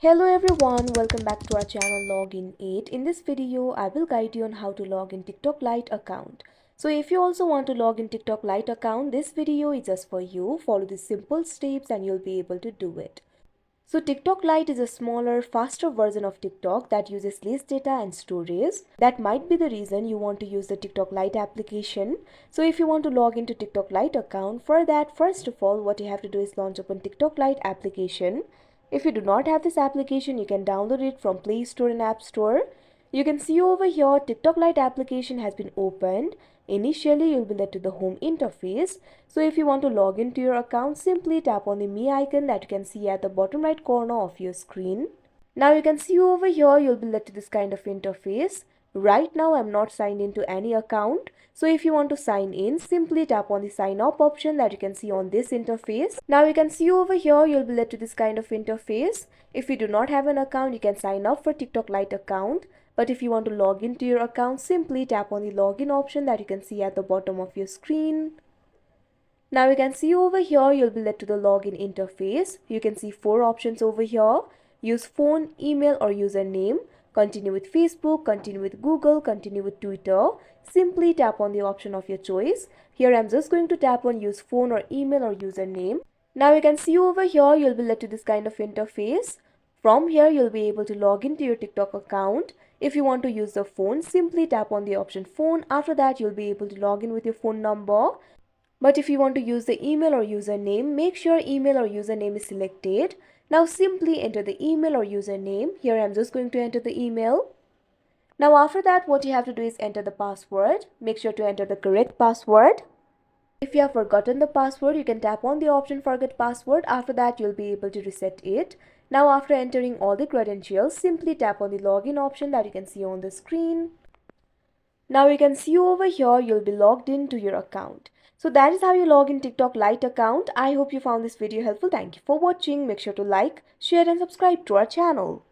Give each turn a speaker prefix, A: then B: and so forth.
A: Hello everyone, welcome back to our channel Login 8. In this video, I will guide you on how to log in TikTok Lite account. So if you also want to log in TikTok Lite account, this video is just for you. Follow these simple steps and you'll be able to do it. So TikTok Lite is a smaller, faster version of TikTok that uses less data and storage. That might be the reason you want to use the TikTok Lite application. So if you want to log into TikTok Lite account, for that, first of all, what you have to do is launch open TikTok Lite application. If you do not have this application, you can download it from Play Store and App Store. You can see over here, TikTok Lite application has been opened. Initially, you'll be led to the home interface. So if you want to log into your account, simply tap on the Me icon that you can see at the bottom right corner of your screen. Now you can see over here, you'll be led to this kind of interface. Right now, I'm not signed into any account. So if you want to sign in, simply tap on the sign up option that you can see on this interface. Now you can see over here, you'll be led to this kind of interface. If you do not have an account, you can sign up for TikTok Lite account. But if you want to log into your account, simply tap on the login option that you can see at the bottom of your screen. Now you can see over here, you'll be led to the login interface. You can see 4 options over here. Use phone, email or username. Continue with Facebook, continue with Google, continue with Twitter. Simply tap on the option of your choice. Here I'm just going to tap on use phone or email or username. Now you can see over here, you'll be led to this kind of interface. From here, you'll be able to log into your TikTok account. If you want to use the phone, simply tap on the option phone. After that, you'll be able to log in with your phone number. But if you want to use the email or username, make sure email or username is selected. Now simply enter the email or username. Here I'm just going to enter the email. Now after that, what you have to do is enter the password. Make sure to enter the correct password. If you have forgotten the password, you can tap on the option forget password. After that, you'll be able to reset it. Now after entering all the credentials, simply tap on the login option that you can see on the screen. Now you can see over here, you'll be logged into your account. So that is how you log in TikTok Lite account. I hope you found this video helpful. Thank you for watching. Make sure to like, share and subscribe to our channel.